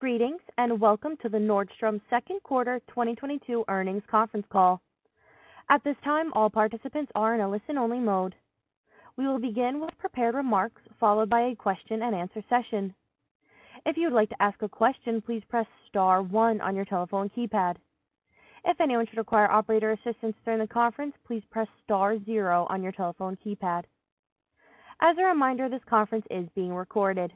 Greetings, and welcome to the Nordstrom second quarter 2022 earnings conference call. At this time, all participants are in a listen-only mode. We will begin with prepared remarks, followed by a question-and-answer session. If you would like to ask a question, please press star one on your telephone keypad. If anyone should require operator assistance during the conference, please press star zero on your telephone keypad. As a reminder, this conference is being recorded.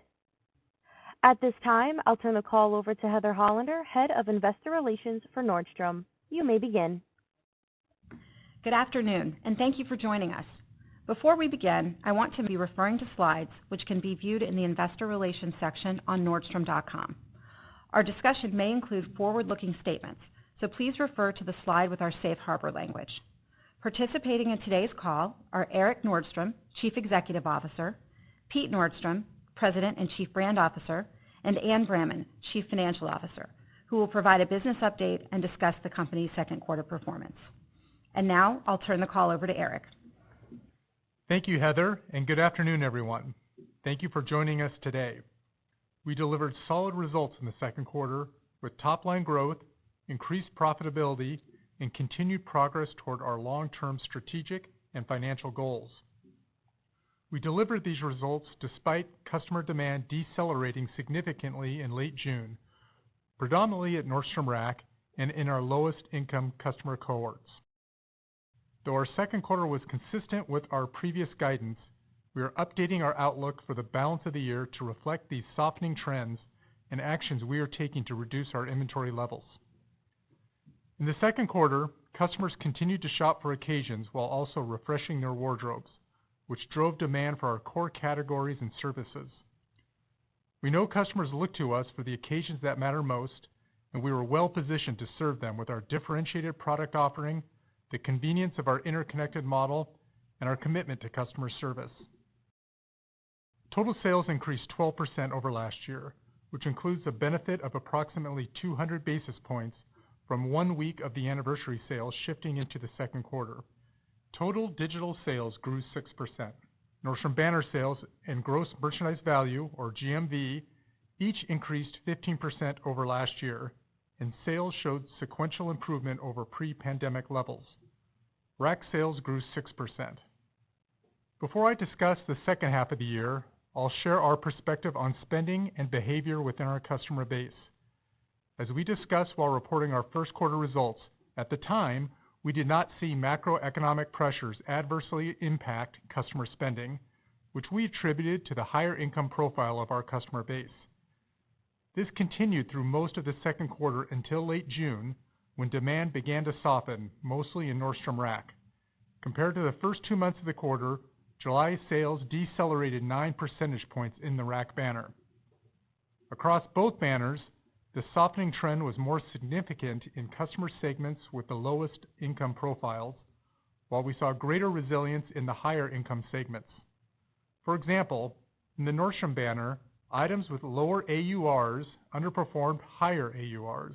At this time, I'll turn the call over to Heather Hollander, Head of Investor Relations for Nordstrom. You may begin. Good afternoon, and thank you for joining us. Before we begin, I want to be referring to slides which can be viewed in the Investor Relations section on Nordstrom.com. Our discussion may include forward-looking statements, so please refer to the slide with our safe harbor language. Participating in today's call are Erik Nordstrom, Chief Executive Officer, Pete Nordstrom, President and Chief Brand Officer, and Anne Bramman, Chief Financial Officer, who will provide a business update and discuss the company's second quarter performance. And now, I'll turn the call over to Erik. Thank you, Heather, and good afternoon, everyone. Thank you for joining us today. We delivered solid results in the second quarter with top-line growth, increased profitability, and continued progress toward our long-term strategic and financial goals. We delivered these results despite customer demand decelerating significantly in late June, predominantly at Nordstrom Rack and in our lowest income customer cohorts. Though our second quarter was consistent with our previous guidance, we are updating our outlook for the balance of the year to reflect these softening trends and actions we are taking to reduce our inventory levels. In the second quarter, customers continued to shop for occasions while also refreshing their wardrobes, which drove demand for our core categories and services. We know customers look to us for the occasions that matter most, and we were well positioned to serve them with our differentiated product offering, the convenience of our interconnected model, and our commitment to customer service. Total sales increased 12% over last year, which includes a benefit of approximately 200 basis points from 1 week of the anniversary sales shifting into the second quarter. Total digital sales grew 6%. Nordstrom banner sales and gross merchandise value, or GMV, each increased 15% over last year, and sales showed sequential improvement over pre-pandemic levels. Rack sales grew 6%. Before I discuss the second half of the year, I'll share our perspective on spending and behavior within our customer base. As we discussed while reporting our first quarter results, at the time, we did not see macroeconomic pressures adversely impact customer spending, which we attributed to the higher income profile of our customer base. This continued through most of the second quarter until late June, when demand began to soften, mostly in Nordstrom Rack. Compared to the first 2 months of the quarter, July sales decelerated 9 percentage points in the Rack banner. Across both banners, the softening trend was more significant in customer segments with the lowest income profiles, while we saw greater resilience in the higher income segments. For example, in the Nordstrom banner, items with lower AURs underperformed higher AURs.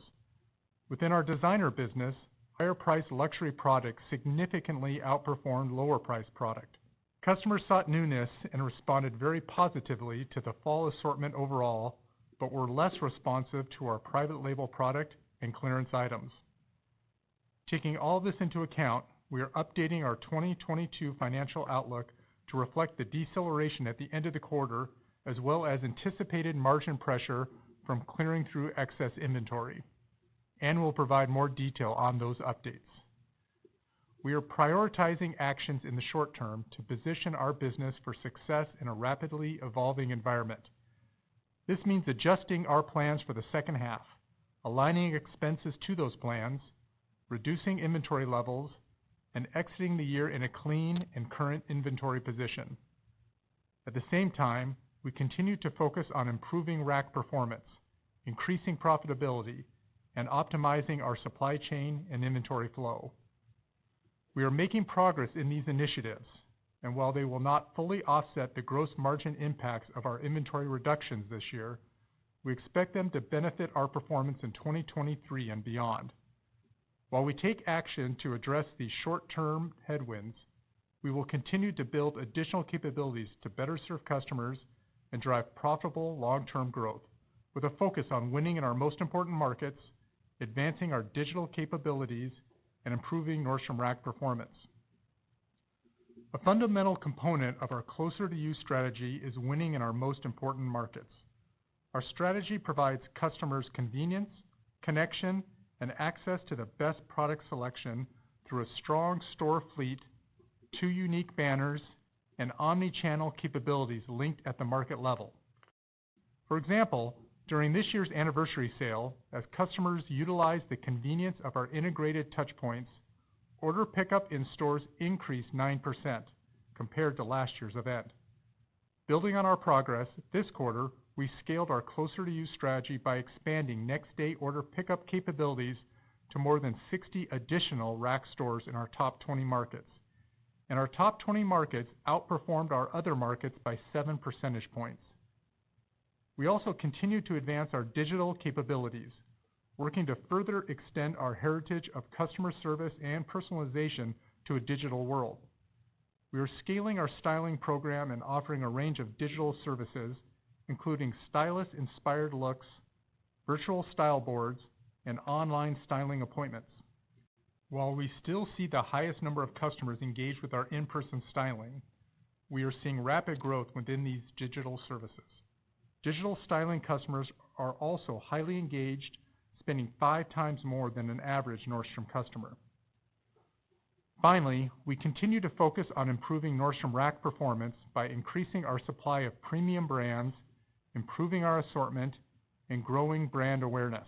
Within our designer business, higher-priced luxury products significantly outperformed lower-priced product. Customers sought newness and responded very positively to the fall assortment overall, but were less responsive to our private label product and clearance items. Taking all this into account, we are updating our 2022 financial outlook to reflect the deceleration at the end of the quarter, as well as anticipated margin pressure from clearing through excess inventory. Anne will provide more detail on those updates. We are prioritizing actions in the short term to position our business for success in a rapidly evolving environment. This means adjusting our plans for the second half, aligning expenses to those plans, reducing inventory levels, and exiting the year in a clean and current inventory position. At the same time, we continue to focus on improving Rack performance, increasing profitability, and optimizing our supply chain and inventory flow. We are making progress in these initiatives, and while they will not fully offset the gross margin impacts of our inventory reductions this year, we expect them to benefit our performance in 2023 and beyond. While we take action to address these short-term headwinds, we will continue to build additional capabilities to better serve customers and drive profitable long-term growth, with a focus on winning in our most important markets, advancing our digital capabilities, and improving Nordstrom Rack performance. A fundamental component of our Closer to You strategy is winning in our most important markets. Our strategy provides customers convenience, connection, and access to the best product selection through a strong store fleet, 2 unique banners, and omni-channel capabilities linked at the market level. For example, during this year's anniversary sale, as customers utilized the convenience of our integrated touchpoints, order pickup in stores increased 9% compared to last year's event. Building on our progress, this quarter, we scaled our Closer to You strategy by expanding next-day order pickup capabilities to more than 60 additional Rack stores in our top 20 markets. And our top 20 markets outperformed our other markets by 7 percentage points. We also continue to advance our digital capabilities, working to further extend our heritage of customer service and personalization to a digital world. We are scaling our styling program and offering a range of digital services, including stylist-inspired looks, virtual style boards, and online styling appointments. While we still see the highest number of customers engaged with our in-person styling, we are seeing rapid growth within these digital services. Digital styling customers are also highly engaged, spending 5 times more than an average Nordstrom customer. Finally, we continue to focus on improving Nordstrom Rack performance by increasing our supply of premium brands, improving our assortment, and growing brand awareness.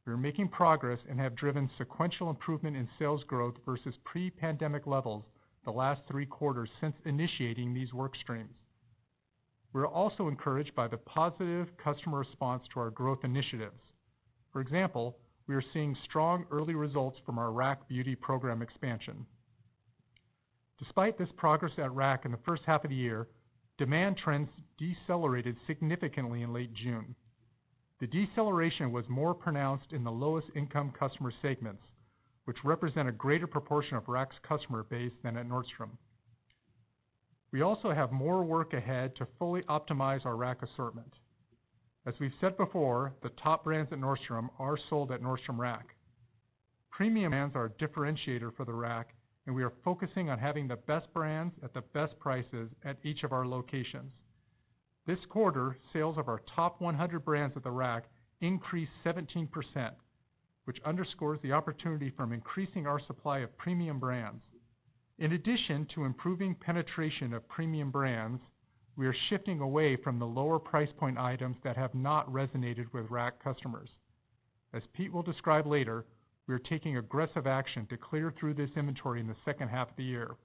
We are making progress and have driven sequential improvement in sales growth versus pre-pandemic levels the last 3 quarters since initiating these work streams. We are also encouraged by the positive customer response to our growth initiatives. For example, we are seeing strong early results from our Rack Beauty program expansion. Despite this progress at Rack in the first half of the year, demand trends decelerated significantly in late June. The deceleration was more pronounced in the lowest income customer segments, which represent a greater proportion of Rack's customer base than at Nordstrom. We also have more work ahead to fully optimize our Rack assortment. As we've said before, the top brands at Nordstrom are sold at Nordstrom Rack. Premium brands are a differentiator for the Rack, and we are focusing on having the best brands at the best prices at each of our locations. This quarter, sales of our top 100 brands at the Rack increased 17%, which underscores the opportunity from increasing our supply of premium brands. In addition to improving penetration of premium brands, we are shifting away from the lower price point items that have not resonated with Rack customers. As Pete will describe later, we are taking aggressive action to clear through this inventory in the second half of the year.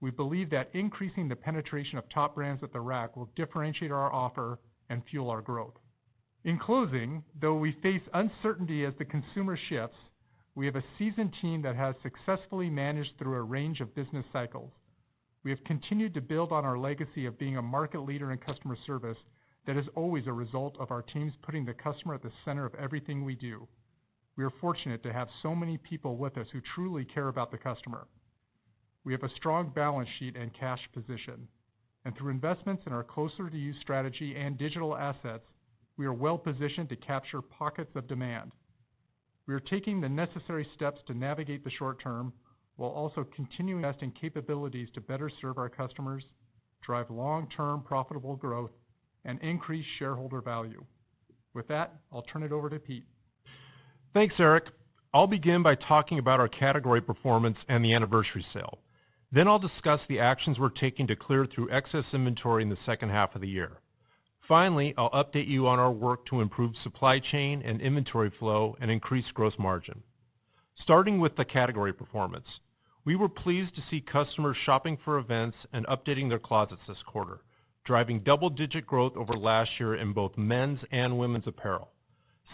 We believe that increasing the penetration of top brands at the Rack will differentiate our offer and fuel our growth. In closing, though we face uncertainty as the consumer shifts, we have a seasoned team that has successfully managed through a range of business cycles. We have continued to build on our legacy of being a market leader in customer service that is always a result of our teams putting the customer at the center of everything we do. We are fortunate to have so many people with us who truly care about the customer. We have a strong balance sheet and cash position, and through investments in our Closer to You strategy and digital assets, we are well positioned to capture pockets of demand. We are taking the necessary steps to navigate the short term while also continuing to invest in capabilities to better serve our customers, drive long-term profitable growth, and increase shareholder value. With that, I'll turn it over to Pete. Thanks, Eric. I'll begin by talking about our category performance and the anniversary sale. Then I'll discuss the actions we're taking to clear through excess inventory in the second half of the year. Finally, I'll update you on our work to improve supply chain and inventory flow and increase gross margin. Starting with the category performance, we were pleased to see customers shopping for events and updating their closets this quarter, driving double-digit growth over last year in both men's and women's apparel.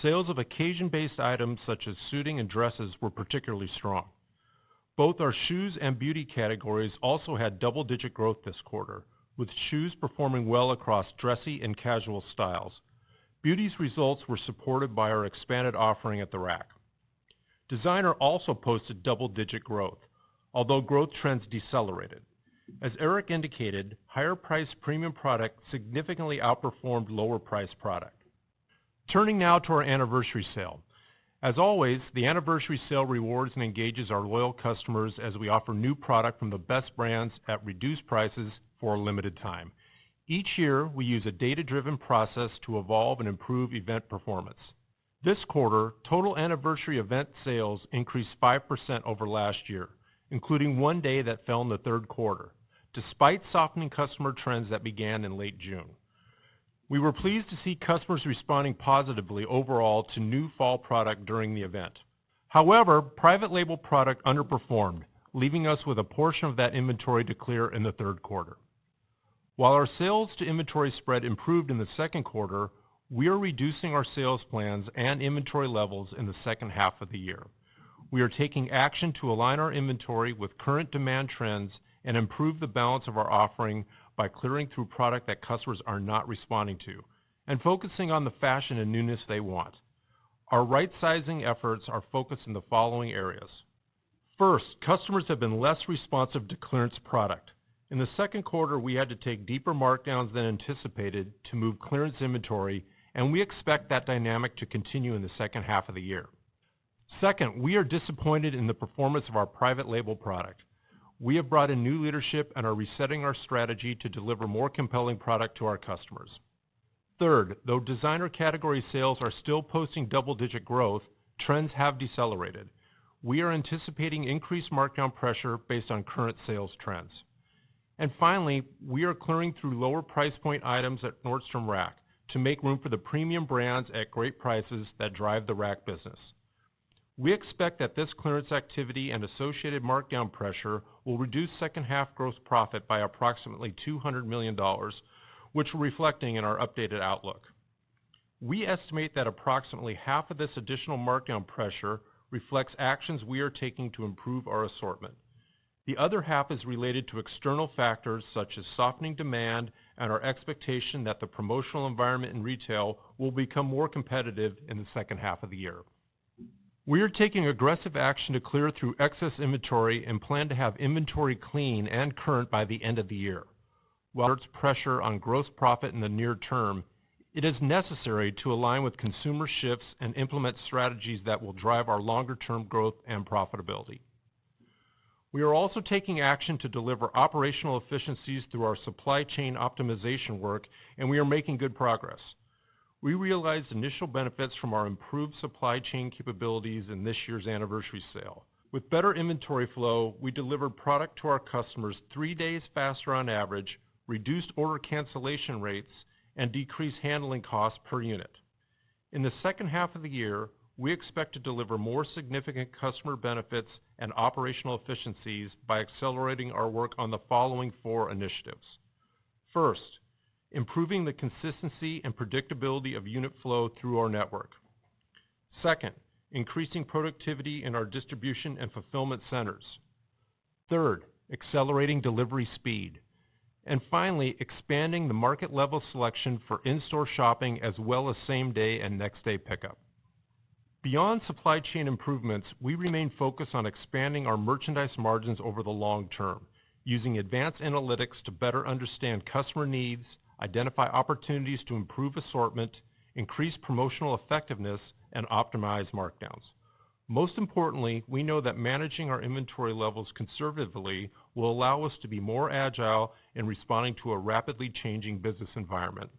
Sales of occasion-based items such as suiting and dresses were particularly strong. Both our shoes and beauty categories also had double-digit growth this quarter, with shoes performing well across dressy and casual styles. Beauty's results were supported by our expanded offering at the Rack. Designer also posted double-digit growth, although growth trends decelerated. As Eric indicated, higher-priced premium product significantly outperformed lower-priced product. Turning now to our anniversary sale. As always, the anniversary sale rewards and engages our loyal customers as we offer new product from the best brands at reduced prices for a limited time. Each year, we use a data-driven process to evolve and improve event performance. This quarter, total anniversary event sales increased 5% over last year, including one day that fell in the third quarter, despite softening customer trends that began in late June. We were pleased to see customers responding positively overall to new fall product during the event. However, private label product underperformed, leaving us with a portion of that inventory to clear in the third quarter. While our sales to inventory spread improved in the second quarter, we are reducing our sales plans and inventory levels in the second half of the year. We are taking action to align our inventory with current demand trends and improve the balance of our offering by clearing through product that customers are not responding to and focusing on the fashion and newness they want. Our right-sizing efforts are focused in the following areas. First, customers have been less responsive to clearance product. In the second quarter, we had to take deeper markdowns than anticipated to move clearance inventory, and we expect that dynamic to continue in the second half of the year. Second, we are disappointed in the performance of our private label product. We have brought in new leadership and are resetting our strategy to deliver more compelling product to our customers. Third, though designer category sales are still posting double-digit growth, trends have decelerated. We are anticipating increased markdown pressure based on current sales trends. And finally, we are clearing through lower price point items at Nordstrom Rack to make room for the premium brands at great prices that drive the Rack business. We expect that this clearance activity and associated markdown pressure will reduce second half gross profit by approximately $200 million, which we're reflecting in our updated outlook. We estimate that approximately half of this additional markdown pressure reflects actions we are taking to improve our assortment. The other half is related to external factors such as softening demand and our expectation that the promotional environment in retail will become more competitive in the second half of the year. We are taking aggressive action to clear through excess inventory and plan to have inventory clean and current by the end of the year. While there's pressure on gross profit in the near term, it is necessary to align with consumer shifts and implement strategies that will drive our longer-term growth and profitability. We are also taking action to deliver operational efficiencies through our supply chain optimization work, and we are making good progress. We realized initial benefits from our improved supply chain capabilities in this year's anniversary sale. With better inventory flow, we delivered product to our customers 3 days faster on average, reduced order cancellation rates, and decreased handling costs per unit. In the second half of the year, we expect to deliver more significant customer benefits and operational efficiencies by accelerating our work on the following 4 initiatives. First, improving the consistency and predictability of unit flow through our network. Second, increasing productivity in our distribution and fulfillment centers. Third, accelerating delivery speed. And finally, expanding the market level selection for in-store shopping as well as same-day and next-day pickup. Beyond supply chain improvements, we remain focused on expanding our merchandise margins over the long term, using advanced analytics to better understand customer needs, identify opportunities to improve assortment, increase promotional effectiveness, and optimize markdowns. Most importantly, we know that managing our inventory levels conservatively will allow us to be more agile in responding to a rapidly changing business environment.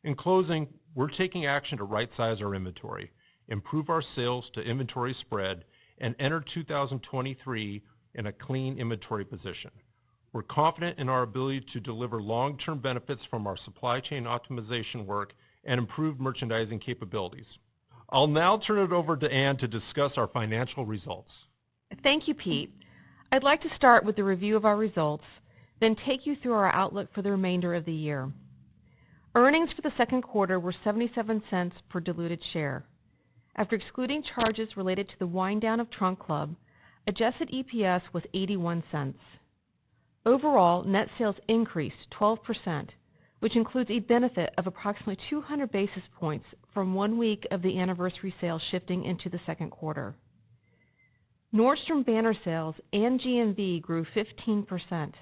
In closing, we're taking action to right-size our inventory, improve our sales to inventory spread, and enter 2023 in a clean inventory position. We're confident in our ability to deliver long-term benefits from our supply chain optimization work and improved merchandising capabilities. I'll now turn it over to Ann to discuss our financial results. Thank you, Pete. I'd like to start with the review of our results, then take you through our outlook for the remainder of the year. Earnings for the second quarter were 77 cents per diluted share. After excluding charges related to the wind down of Trunk Club, adjusted EPS was 81 cents. Overall, net sales increased 12%, which includes a benefit of approximately 200 basis points from 1 week of the anniversary sale shifting into the second quarter. Nordstrom banner sales and GMV grew 15%,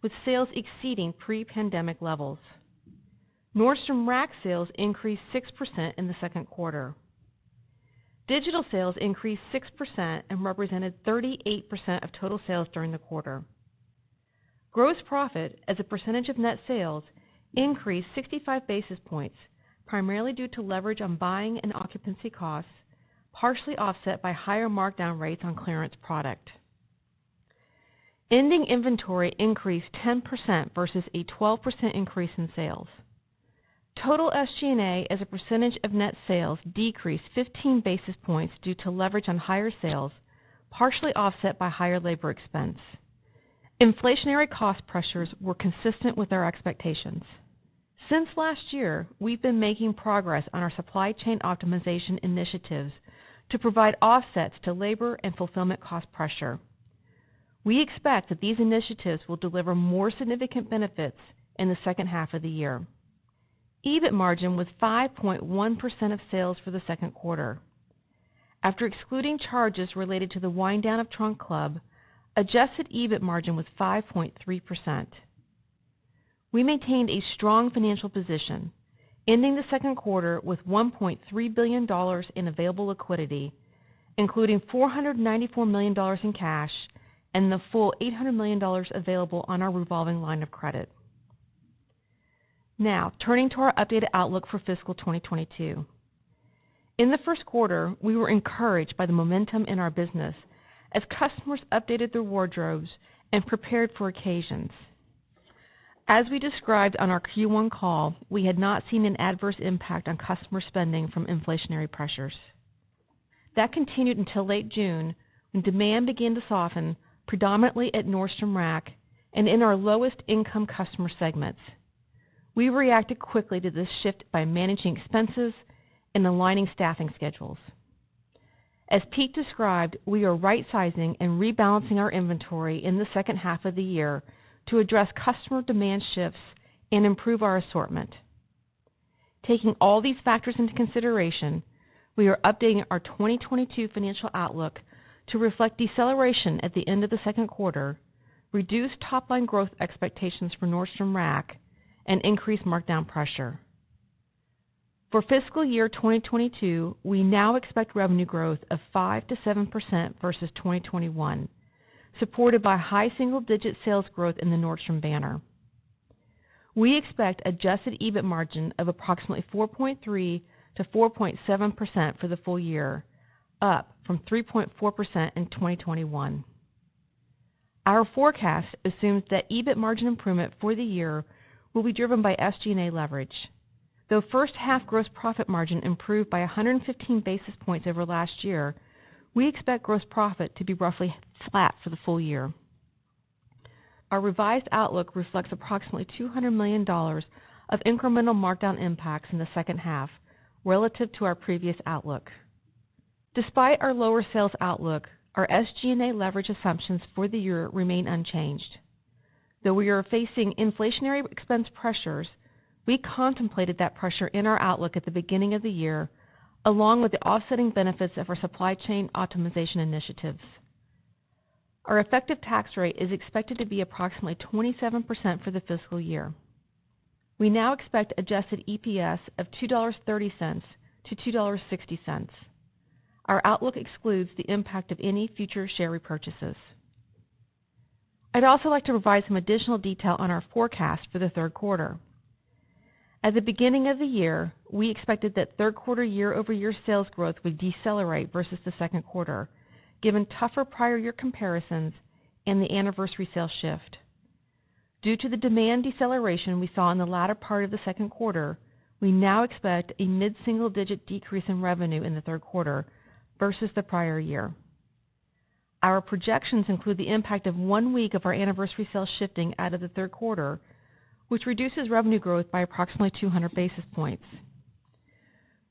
with sales exceeding pre-pandemic levels. Nordstrom Rack sales increased 6% in the second quarter. Digital sales increased 6% and represented 38% of total sales during the quarter. Gross profit as a percentage of net sales increased 65 basis points, primarily due to leverage on buying and occupancy costs, partially offset by higher markdown rates on clearance product. Ending inventory increased 10% versus a 12% increase in sales. Total SG&A as a percentage of net sales decreased 15 basis points due to leverage on higher sales, partially offset by higher labor expense. Inflationary cost pressures were consistent with our expectations. Since last year, we've been making progress on our supply chain optimization initiatives to provide offsets to labor and fulfillment cost pressure. We expect that these initiatives will deliver more significant benefits in the second half of the year. EBIT margin was 5.1% of sales for the second quarter. After excluding charges related to the wind down of Trunk Club, adjusted EBIT margin was 5.3%. We maintained a strong financial position, ending the second quarter with $1.3 billion in available liquidity, including $494 million in cash and the full $800 million available on our revolving line of credit. Now, turning to our updated outlook for fiscal 2022. In the first quarter, we were encouraged by the momentum in our business as customers updated their wardrobes and prepared for occasions. As we described on our Q1 call, we had not seen an adverse impact on customer spending from inflationary pressures. That continued until late June, when demand began to soften, predominantly at Nordstrom Rack and in our lowest income customer segments. We reacted quickly to this shift by managing expenses and aligning staffing schedules. As Pete described, we are right-sizing and rebalancing our inventory in the second half of the year to address customer demand shifts and improve our assortment. Taking all these factors into consideration, we are updating our 2022 financial outlook to reflect deceleration at the end of the second quarter, reduced top-line growth expectations for Nordstrom Rack, and increased markdown pressure. For fiscal year 2022, we now expect revenue growth of 5 to 7% versus 2021, supported by high single-digit sales growth in the Nordstrom banner. We expect adjusted EBIT margin of approximately 4.3 to 4.7% for the full year, up from 3.4% in 2021. Our forecast assumes that EBIT margin improvement for the year will be driven by SG&A leverage. Though first half gross profit margin improved by 115 basis points over last year, we expect gross profit to be roughly flat for the full year. Our revised outlook reflects approximately $200 million of incremental markdown impacts in the second half relative to our previous outlook. Despite our lower sales outlook, our SG&A leverage assumptions for the year remain unchanged. Though we are facing inflationary expense pressures, we contemplated that pressure in our outlook at the beginning of the year, along with the offsetting benefits of our supply chain optimization initiatives. Our effective tax rate is expected to be approximately 27% for the fiscal year. We now expect adjusted EPS of $2.30 to $2.60. Our outlook excludes the impact of any future share repurchases. I'd also like to provide some additional detail on our forecast for the third quarter. At the beginning of the year, we expected that third quarter year-over-year sales growth would decelerate versus the second quarter, given tougher prior year comparisons and the anniversary sales shift. Due to the demand deceleration we saw in the latter part of the second quarter, we now expect a mid-single-digit decrease in revenue in the third quarter versus the prior year. Our projections include the impact of 1 week of our anniversary sales shifting out of the third quarter, which reduces revenue growth by approximately 200 basis points.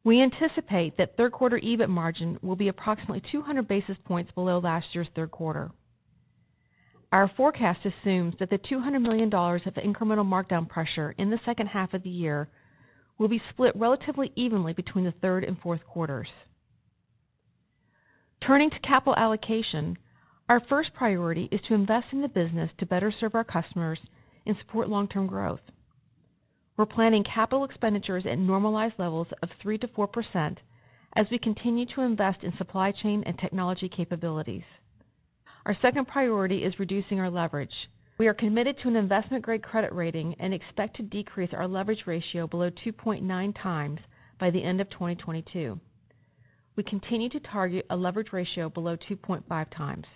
We anticipate that third quarter EBIT margin will be approximately 200 basis points below last year's third quarter. Our forecast assumes that the $200 million of incremental markdown pressure in the second half of the year will be split relatively evenly between the third and fourth quarters. Turning to capital allocation, our first priority is to invest in the business to better serve our customers and support long-term growth. We're planning capital expenditures at normalized levels of 3 to 4% as we continue to invest in supply chain and technology capabilities. Our second priority is reducing our leverage. We are committed to an investment-grade credit rating and expect to decrease our leverage ratio below 2.9 times by the end of 2022. We continue to target a leverage ratio below 2.5 times.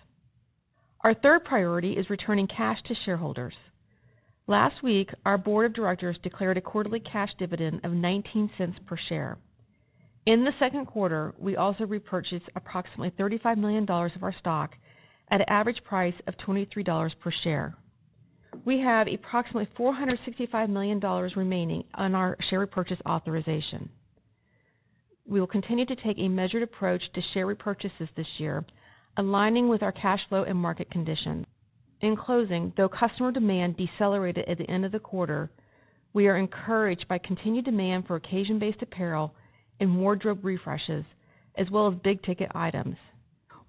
Our third priority is returning cash to shareholders. Last week, our board of directors declared a quarterly cash dividend of 19 cents per share. In the second quarter, we also repurchased approximately $35 million of our stock at an average price of $23 per share. We have approximately $465 million remaining on our share repurchase authorization. We will continue to take a measured approach to share repurchases this year, aligning with our cash flow and market conditions. In closing, though customer demand decelerated at the end of the quarter, we are encouraged by continued demand for occasion-based apparel and wardrobe refreshes, as well as big-ticket items.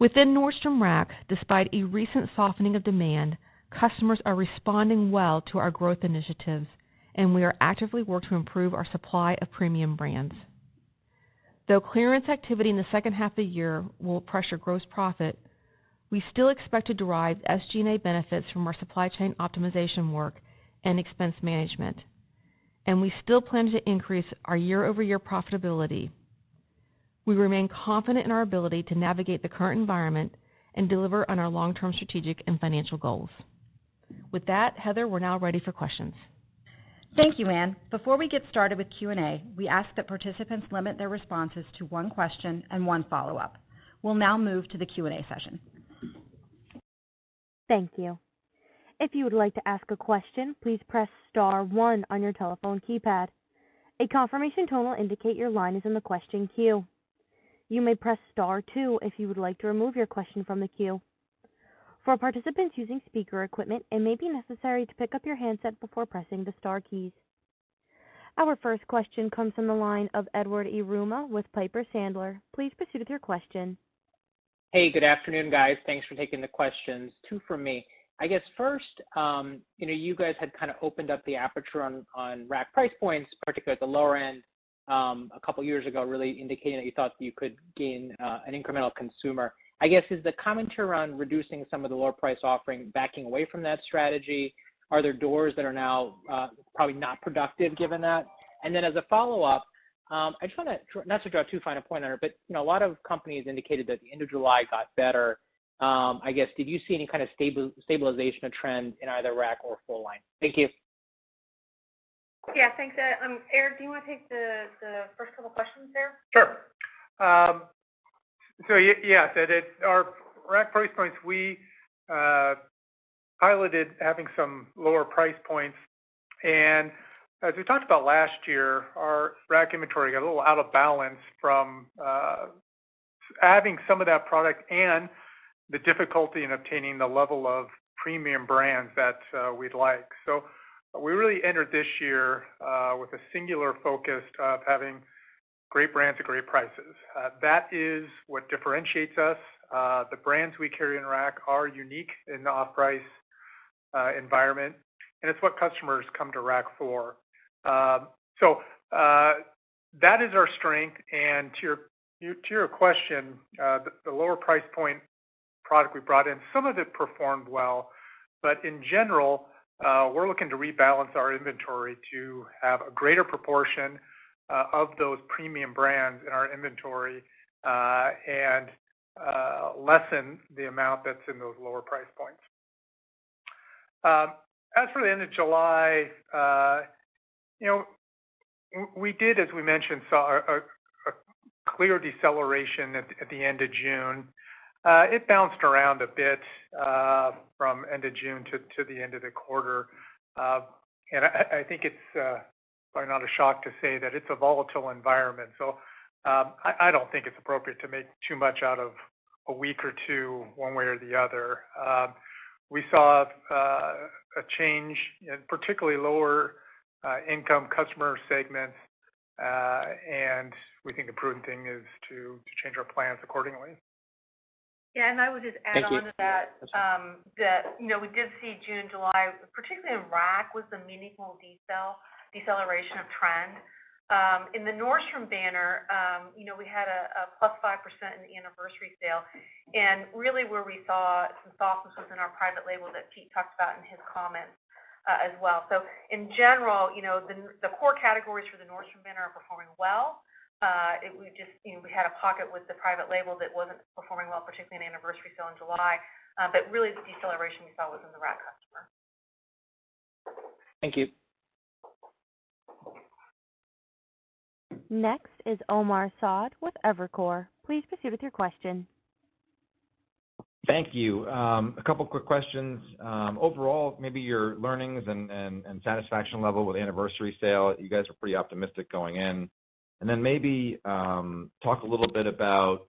Within Nordstrom Rack, despite a recent softening of demand, customers are responding well to our growth initiatives, and we are actively working to improve our supply of premium brands. Though clearance activity in the second half of the year will pressure gross profit, we still expect to derive SG&A benefits from our supply chain optimization work and expense management, and we still plan to increase our year-over-year profitability. We remain confident in our ability to navigate the current environment and deliver on our long-term strategic and financial goals. With that, Heather, we're now ready for questions. Thank you, Ann. Before we get started with Q&A, we ask that participants limit their responses to one question and one follow-up. We'll now move to the Q&A session. Thank you. If you would like to ask a question, please press star 1 on your telephone keypad. A confirmation tone will indicate your line is in the question queue. You may press star 2 if you would like to remove your question from the queue. For participants using speaker equipment, it may be necessary to pick up your handset before pressing the star keys. Our first question comes from the line of Edward Yruma with Piper Sandler. Please proceed with your question. Hey, good afternoon, guys. Thanks for taking the questions. 2 from me. I guess first, you guys had kind of opened up the aperture on rack price points, particularly at the lower end, a couple years ago, really indicating that you thought that you could gain an incremental consumer. I guess, is the commentary around reducing some of the lower price offering backing away from that strategy? Are there doors that are now probably not productive given that? And then as a follow-up, I just want to, not to draw too fine a point on it, but a lot of companies indicated that the end of July got better. I guess, did you see any kind of stabilization of trend in either rack or full line? Thank you. Yeah, thanks, Ed. Eric, do you want to take the first couple questions there? Sure. So yes, at our rack price points, we piloted having some lower price points, and as we talked about last year, our rack inventory got a little out of balance from having some of that product and the difficulty in obtaining the level of premium brands that we'd like. So we really entered this year with a singular focus of having great brands at great prices. That is what differentiates us. The brands we carry in rack are unique in the off-price environment, and it's what customers come to rack for. So that is our strength. And to your question, the lower price point product we brought in, some of it performed well, but in general, we're looking to rebalance our inventory to have a greater proportion of those premium brands in our inventory and lessen the amount that's in those lower price points. As for the end of July, we did, as we mentioned, saw a clear deceleration at the end of June. It bounced around a bit from end of June to the end of the quarter. And I think it's probably not a shock to say that it's a volatile environment. So I don't think it's appropriate to make too much out of a week or two one way or the other. We saw a change in particularly lower income customer segments, and we think the prudent thing is to change our plans accordingly. Yeah, and I would just add on to that, that we did see June and July, particularly in rack, was the meaningful decel. deceleration of trend. In the Nordstrom banner, we had a plus 5% in the anniversary sale, and really where we saw some softness was in our private label that Pete talked about in his comments as well. So in general, the core categories for the Nordstrom banner are performing well. We had a pocket with the private label that wasn't performing well, particularly in anniversary sale in July, but really the deceleration we saw was in the rack customer. Thank you. Next is Omar Saad with Evercore. Please proceed with your question. Thank you. A couple quick questions. Overall, maybe your learnings and satisfaction level with anniversary sale. You guys are pretty optimistic going in. And then maybe talk a little bit about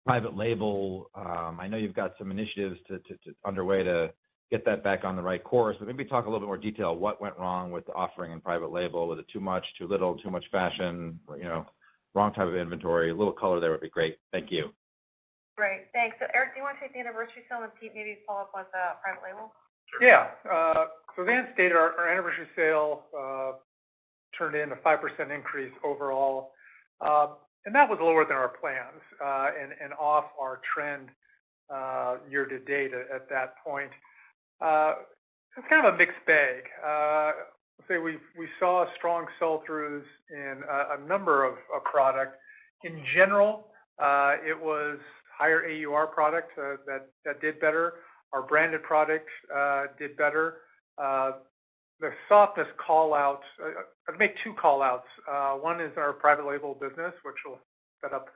private label. I know you've got some initiatives to underway to get that back on the right course, but maybe talk a little bit more detail what went wrong with the offering in private label. Was it too much, too little, too much fashion, wrong type of inventory? A little color there would be great. Thank you. Great, thanks. So Eric, do you want to take the anniversary sale and Pete maybe follow up with private label? Yeah. So Van stated our anniversary sale turned in a 5% increase overall, and that was lower than our plans and off our trend year to date at that point. It's kind of a mixed bag. We saw strong sell-throughs in a number of product. In general, it was higher AUR product that did better. Our branded product did better. The softness call-outs, I'd make two call-outs. One is our private label business, which will set up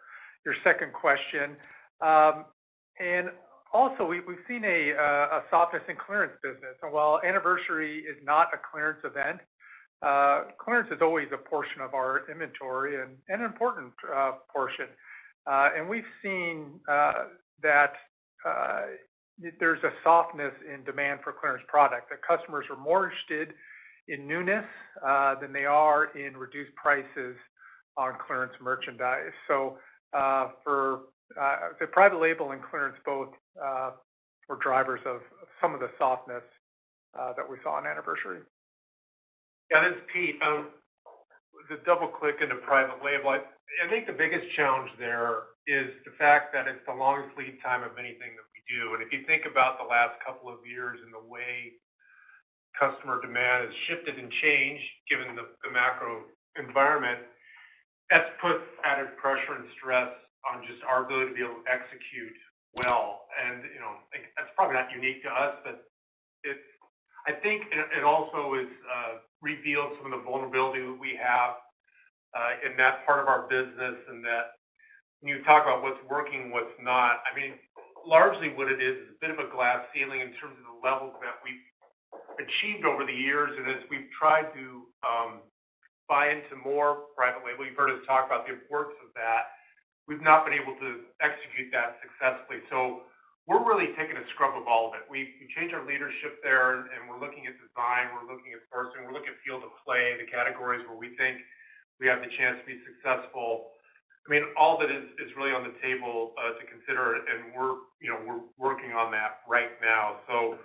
your second question. And also, we've seen a softness in clearance business. And while anniversary is not a clearance event, clearance is always a portion of our inventory and an important portion. And we've seen that there's a softness in demand for clearance product. The customers are more interested in newness than they are in reduced prices on clearance merchandise. So for the private label and clearance both were drivers of some of the softness that we saw on anniversary. Yeah, this is Pete. The double click into private label, I think the biggest challenge there is the fact that it's the longest lead time of anything that we do. And if you think about the last couple of years and the way customer demand has shifted and changed given the macro environment, that's put added pressure and stress on just our ability to be able to execute well. And, that's probably not unique to us, but I think it also is revealed some of the vulnerability that we have in that part of our business, and that when you talk about what's working, what's not, largely what it is a bit of a glass ceiling in terms of the levels that we've achieved over the years. And as we've tried to buy into more private label, you've heard us talk about the importance of that, we've not been able to execute that successfully. So we're really taking a scrub of all of it. We changed our leadership there, and we're looking at design, we're looking at sourcing, we're looking at field of play, the categories where we think we have the chance to be successful. All of it is really on the table to consider, and we're working on that right now. So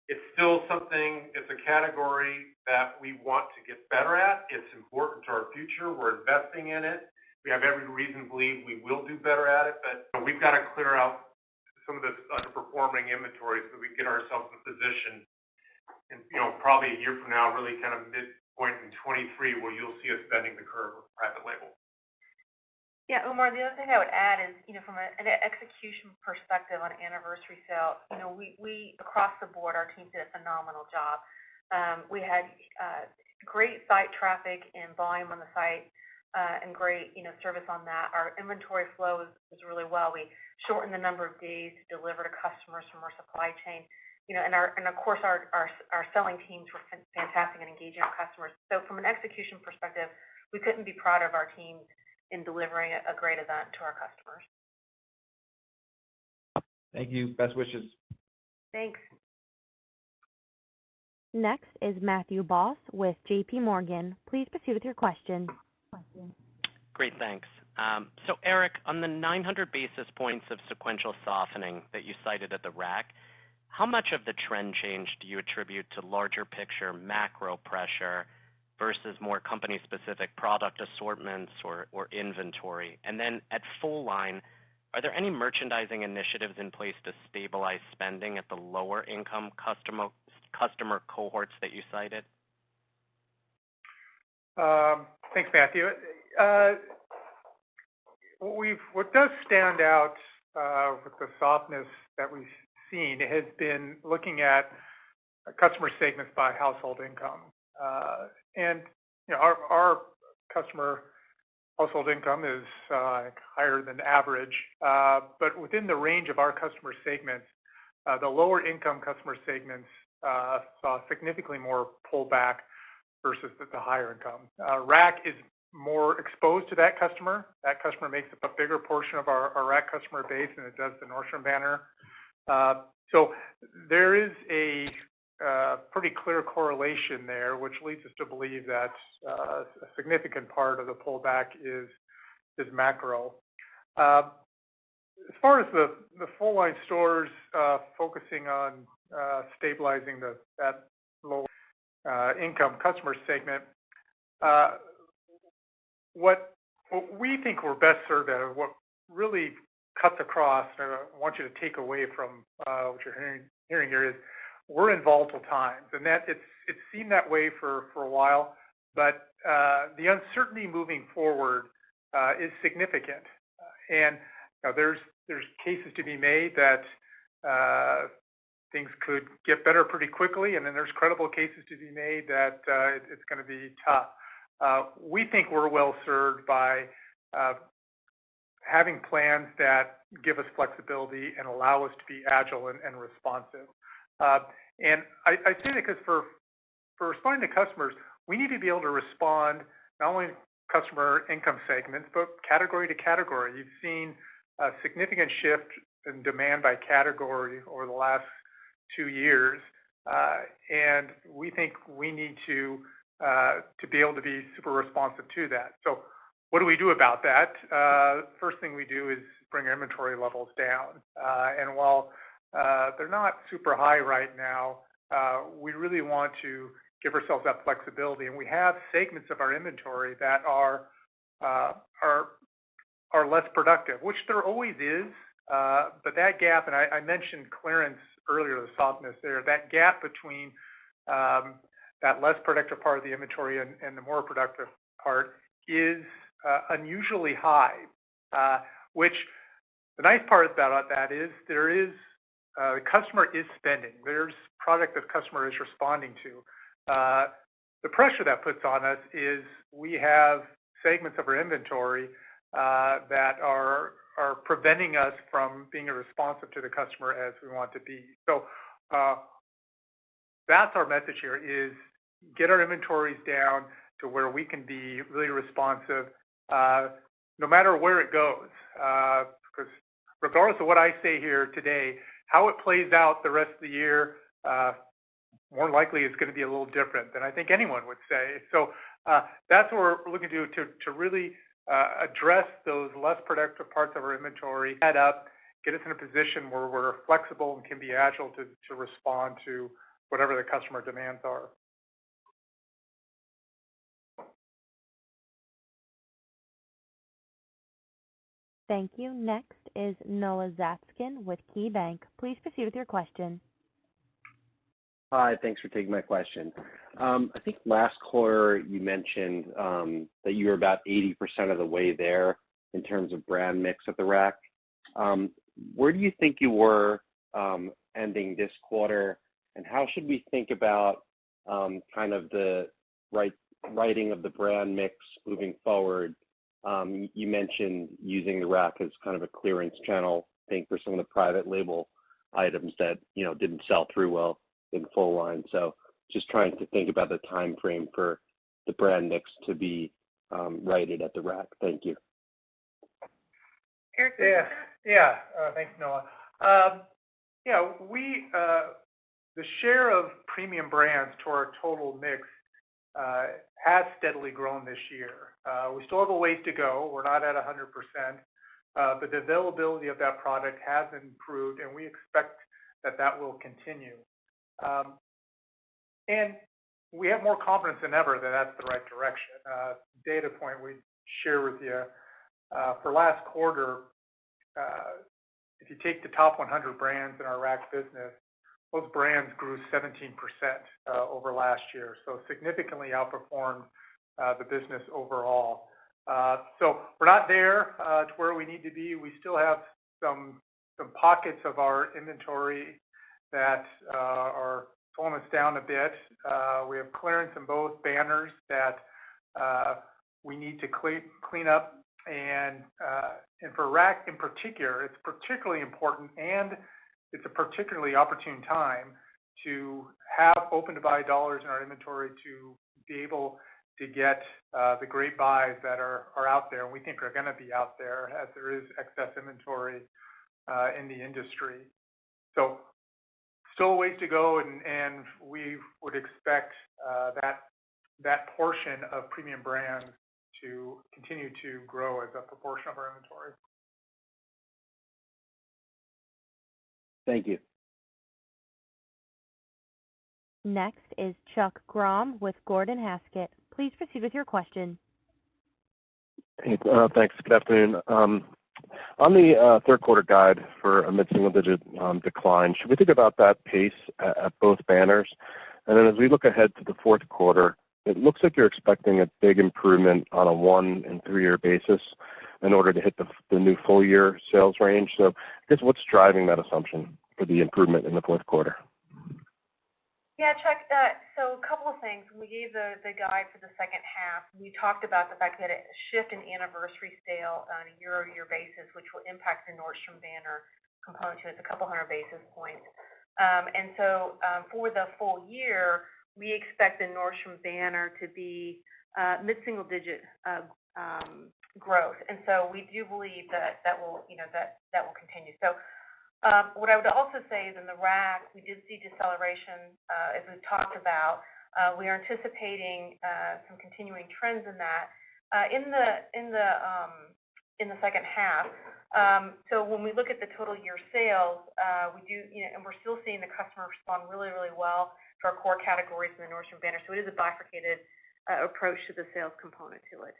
it's still something, it's a category that we want to get better at. It's important to our future. We're investing in it. We have every reason to believe we will do better at it, but we've got to clear out some of this underperforming inventory so we can get ourselves in a position, and probably a year from now, really kind of midpoint in 23, where you'll see us bending the curve with private label. Yeah, Omar, the other thing I would add is, from an execution perspective on anniversary sale, we across the board, our team did a phenomenal job. We had great site traffic and volume on the site, and great, service on that. Our inventory flow was really well. We shortened the number of days to deliver to customers from our supply chain. And of course our selling teams were fantastic in engaging our customers. So from an execution perspective, we couldn't be proud of our teams in delivering a great event to our customers. Thank you. Best wishes. Thanks. Next is Matthew Boss with J.P. Morgan. Please proceed with your question. Great, thanks. So Eric, on the 900 basis points of sequential softening that you cited at the rack, how much of the trend change do you attribute to larger picture macro pressure versus more company-specific product assortments or inventory? And then at full line, are there any merchandising initiatives in place to stabilize spending at the lower income customer cohorts that you cited? Thanks, Matthew. What does stand out with the softness that we've seen has been looking at customer segments by household income. And our customer household income is higher than average, but within the range of our customer segments, the lower income customer segments saw significantly more pullback versus the higher income. Rack is more exposed to that customer. That customer makes up a bigger portion of our Rack customer base than it does the Nordstrom banner. So there is a pretty clear correlation there, which leads us to believe that a significant part of the pullback is macro. As far as the full line stores focusing on stabilizing that low income customer segment, what we think we're best served at, what really cuts across, and I want you to take away from what you're hearing here, is we're in volatile times, and that it's seemed that way for a while, but the uncertainty moving forward is significant, and there's cases to be made that things could get better pretty quickly, and then there's credible cases to be made that it's going to be tough. We think we're well served by having plans that give us flexibility and allow us to be agile and responsive. And I say that because for responding to customers, we need to be able to respond not only to customer income segments, but category to category. You've seen a significant shift in demand by category over the last 2 years, and we think we need to be able to be super responsive to that. So what do we do about that? First thing we do is bring our inventory levels down. And while they're not super high right now, we really want to give ourselves that flexibility. And we have segments of our inventory that are less productive, which there always is. But that gap, and I mentioned clearance earlier, the softness there, that gap between that less productive part of the inventory and the more productive part is unusually high, which the nice part about that is the customer is spending. There's product that the customer is responding to. The pressure that puts on us is we have segments of our inventory that are preventing us from being responsive to the customer as we want to be. So that's our message here, is get our inventories down to where we can be really responsive no matter where it goes. Because regardless of what I say here today, how it plays out the rest of the year more likely is going to be a little different than I think anyone would say. So that's what we're looking to do to really address those less productive parts of our inventory, add up, get us in a position where we're flexible and can be agile to respond to whatever the customer demands are. Thank you. Next is Noah Zatzkin with KeyBank. Please proceed with your question. Hi, thanks for taking my question. I think last quarter you mentioned that you were about 80% of the way there in terms of brand mix at the Rack. Where do you think you were ending this quarter, and how should we think about kind of the writing of the brand mix moving forward? You mentioned using the Rack as kind of a clearance channel, I think, for some of the private label items that didn't sell through well in full line. So just trying to think about the time frame for the brand mix to be righted at the Rack. Thank you. Yeah. Thanks, Noah. The share of premium brands to our total mix has steadily grown this year. We still have a ways to go. We're not at 100%, but the availability of that product has improved, and we expect that will continue. And we have more confidence than ever that that's the right direction. Data point we share with you for last quarter, if you take the top 100 brands in our rack business, those brands grew 17% over last year, so significantly outperformed the business overall. So we're not there to where we need to be. We still have some pockets of our inventory that are slowing us down a bit. We have clearance in both banners that we need to clean up, and for rack in particular, it's particularly important, and it's a particularly opportune time to have open-to-buy dollars in our inventory to be able to get the great buys that are out there, and we think are going to be out there as there is excess inventory in the industry. So still a ways to go, and we would expect that portion of premium brands to continue to grow as a proportion of our inventory. Thank you. Next is Chuck Grom with Gordon Haskett. Please proceed with your question. Hey, thanks. Good afternoon. On the third quarter guide for a mid-single-digit decline, should we think about that pace at both banners? And then as we look ahead to the fourth quarter, it looks like you're expecting a big improvement on a 1- and 3-year basis in order to hit the new full-year sales range. So I guess what's driving that assumption for the improvement in the fourth quarter? Yeah, Chuck, so a couple of things. When we gave the guide for the second half, we talked about the fact that a shift in anniversary sale on a year-over-year basis, which will impact the Nordstrom banner component to it, it's a couple hundred basis points. And so for the full year, we expect the Nordstrom banner to be mid-single-digit growth. And so we do believe that will continue. So what I would also say is in the rack, we did see deceleration, as we've talked about. We are anticipating some continuing trends in that in the second half. So when we look at the total year sales, we do, and we're still seeing the customer respond really, really well to our core categories in the Nordstrom banner. So it is a bifurcated approach to the sales component to it.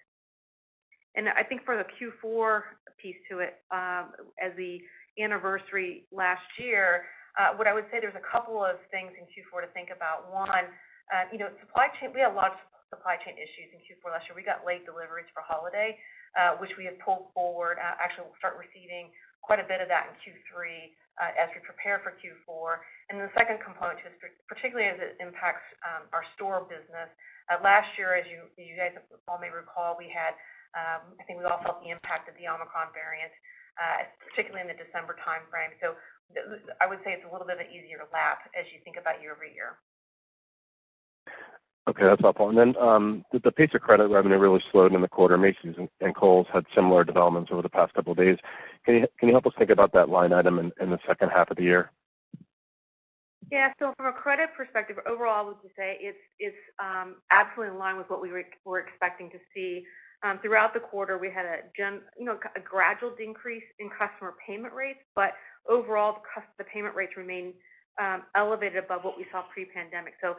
And I think for the Q4 piece to it, as the anniversary last year, what I would say, there's a couple of things in Q4 to think about. One, supply chain, we had a lot of supply chain issues in Q4 last year. We got late deliveries for holiday, which we have pulled forward. Actually, we'll start receiving quite a bit of that in Q3 as we prepare for Q4. And the second component, particularly as it impacts our store business, last year, as you guys all may recall, we had, I think we all felt the impact of the Omicron variant, particularly in the December timeframe. So I would say it's a little bit of an easier lap as you think about year over year. Okay, that's helpful. And then the pace of credit revenue really slowed in the quarter. Macy's and Kohl's had similar developments over the past couple of days. Can you help us think about that line item in the second half of the year? Yeah, so from a credit perspective, overall, I would just say it's absolutely in line with what we were expecting to see. Throughout the quarter, we had a gradual decrease in customer payment rates, but overall, the payment rates remain elevated above what we saw pre-pandemic. So,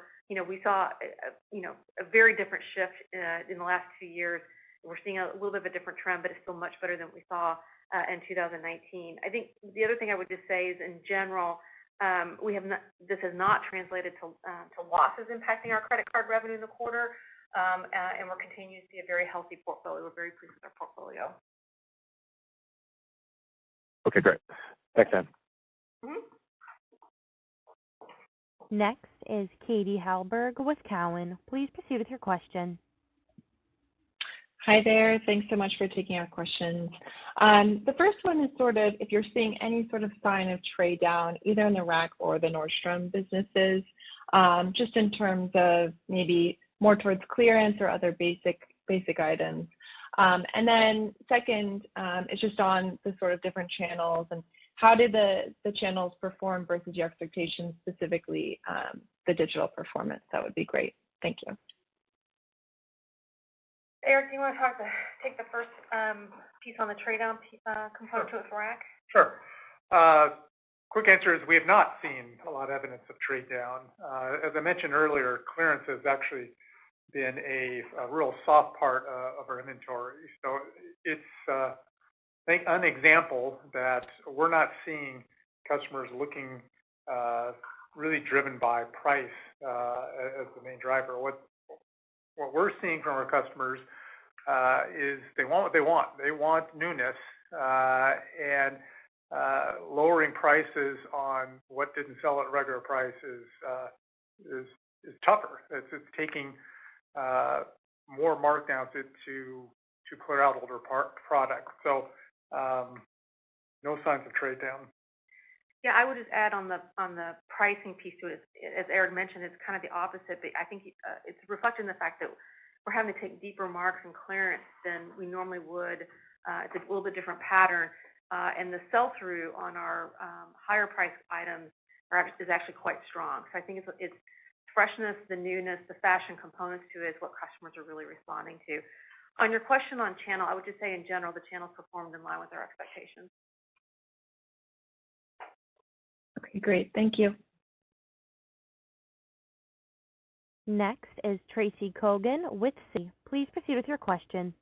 we saw a very different shift in the last 2 years. We're seeing a little bit of a different trend, but it's still much better than we saw in 2019. I think the other thing I would just say is, in general, this has not translated to losses impacting our credit card revenue in the quarter. And we're continuing to see a very healthy portfolio. We're very pleased with our portfolio. Okay, great. Thanks, Ann. Mm-hmm. Next is Katie Halberg with Cowen. Please proceed with your question. Hi there. Thanks so much for taking our questions. The first one is sort of if you're seeing any sort of sign of trade down, either in the rack or the Nordstrom businesses, just in terms of maybe more towards clearance or other basic items. And then second, it's just on the sort of different channels and how did the channels perform versus your expectations, specifically the digital performance? That would be great. Thank you. Eric, do you want to take the first piece on the trade down component to it for rack? Sure. quick answer is we have not seen a lot of evidence of trade down. As I mentioned earlier, clearance has actually been a real soft part of our inventory. So it's I think an example that we're not seeing customers looking really driven by price as the main driver. What we're seeing from our customers is they want what they want. They want newness, and lowering prices on what didn't sell at regular price is tougher. It's taking more markdowns to clear out older product. So no signs of trade down. Yeah, I would just add on the pricing piece to it. As Eric mentioned, it's kind of the opposite. But I think it's reflecting the fact that we're having to take deeper marks and clearance than we normally would. It's a little bit different pattern, and the sell-through on our higher priced items is actually quite strong. So I think it's freshness, the newness, the fashion components to it is what customers are really responding to. On your question on channel, I would just say in general the channel's performed in line with our expectations. Okay, great. Thank you. Next is Tracy Kogan with Citi. Please proceed with your question.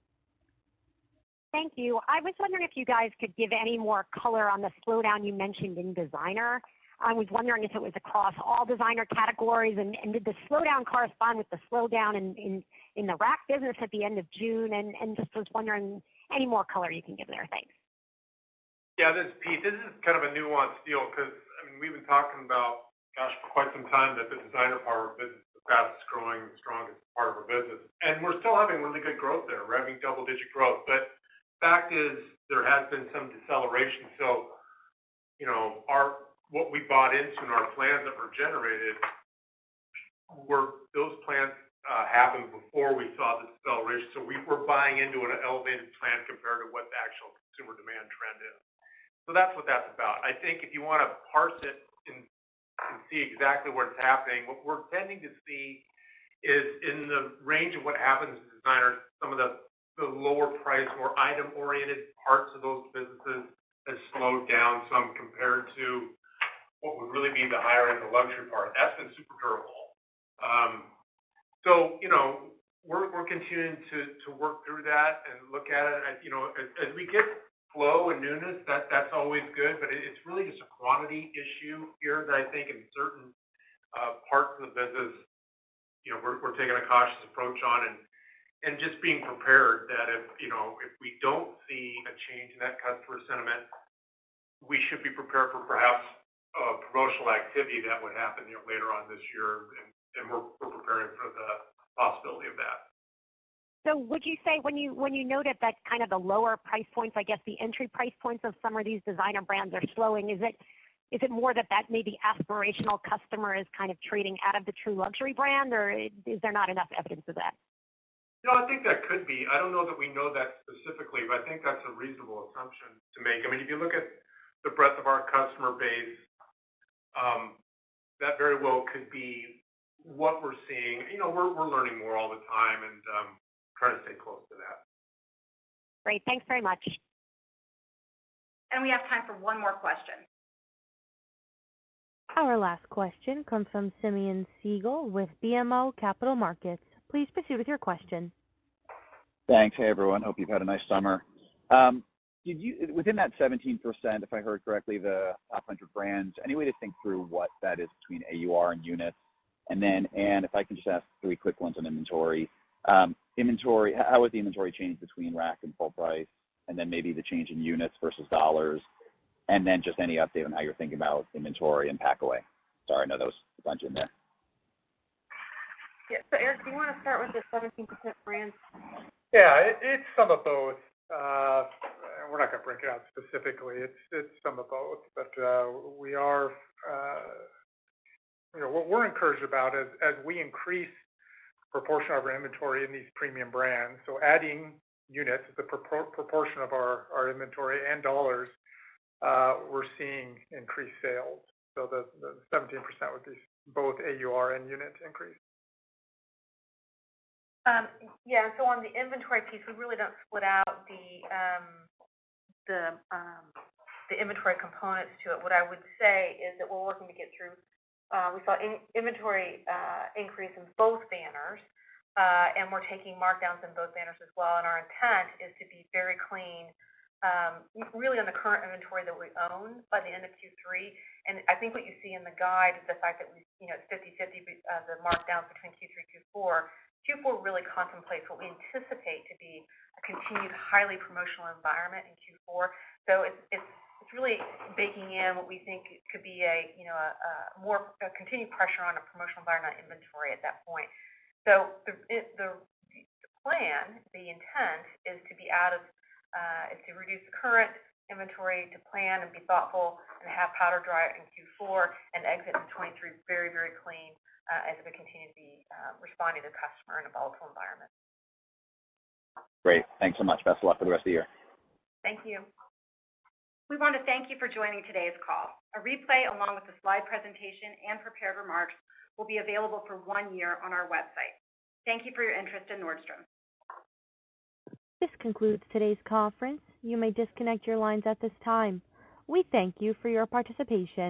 Thank you. I was wondering if you guys could give any more color on the slowdown you mentioned in designer. I was wondering if it was across all designer categories, and did the slowdown correspond with the slowdown in the Rack business at the end of June? And just was wondering any more color you can give there. Thanks. Yeah, this is Pete. This is kind of a nuanced deal because, we've been talking about, for quite some time that the designer part of our business is the fastest growing, the strongest part of our business. And we're still having really good growth there. We're having double-digit growth. But fact is there has been some deceleration. So, what we bought into in our plans that were generated those plans happened before we saw the deceleration. So we were buying into an elevated plan compared to what the actual consumer demand trend is. So that's what that's about. I think if you want to parse it and see exactly where it's happening, what we're tending to see is in the range of what happens to designers, some of the lower price, more item-oriented parts of those businesses has slowed down some compared to what would really be the higher end, the luxury part. That's been super durable. So, we're continuing to work through that and look at it. As we get flow and newness, that's always good, but it's really just a quantity issue here that I think in certain parts of the business, we're taking a cautious approach on and just being prepared that if we don't see a change in that customer sentiment, we should be prepared for perhaps promotional activity that would happen later on this year, and we're preparing for the possibility of that. So would you say when you noted that kind of the lower price points, I guess the entry price points of some of these designer brands are slowing, is it more that maybe aspirational customer is kind of trading out of the true luxury brand, or is there not enough evidence of that? I think that could be. I don't know that we know that specifically, but I think that's a reasonable assumption to make. If you look at the breadth of our customer base, that very well could be what we're seeing. We're learning more all the time and trying to stay close to that. Great. Thanks very much. And we have time for one more question. Our last question comes from Simeon Siegel with BMO Capital Markets. Please proceed with your question. Thanks. Hey, everyone. Hope you've had a nice summer. Did you, within that 17%, if I heard correctly, the top 100 brands, any way to think through what that is between AUR and units? And then, Anne, if I can just ask three quick ones on inventory. How was the inventory change between rack and full price? And then maybe the change in units versus dollars. And then just any update on how you're thinking about inventory and pack away. Sorry, I know that was a bunch in there. Yeah, so Eric, do you want to start with the 17% brands? Yeah, it's some of both. We're not going to break it out specifically. It's some of both, but we are, what we're encouraged about is as we increase proportion of our inventory in these premium brands, so adding units, the proportion of our inventory and dollars, we're seeing increased sales. So the 17% would be both AUR and unit increase. Yeah, so on the inventory piece, we really don't split out the the inventory components to it. What I would say is that we're working to get through. We saw inventory increase in both banners, and we're taking markdowns in both banners as well. And our intent is to be very clean, really on the current inventory that we own by the end of Q3. And I think what you see in the guide is the fact that it's 50-50 the markdowns between Q3 and Q4. Q4 really contemplates what we anticipate to be a continued highly promotional environment in Q4. So it's really baking in what we think could be a continued pressure on a promotional environment inventory at that point. So the plan, the intent is to be is to reduce the current inventory, to plan and be thoughtful, and have powder dry in Q4 and exit in 23 very, very clean as we continue to be responding to the customer in a volatile environment. Great. Thanks so much. Best of luck for the rest of the year. Thank you. We want to thank you for joining today's call. A replay along with the slide presentation and prepared remarks will be available for 1 year on our website. Thank you for your interest in Nordstrom. This concludes today's conference. You may disconnect your lines at this time. We thank you for your participation.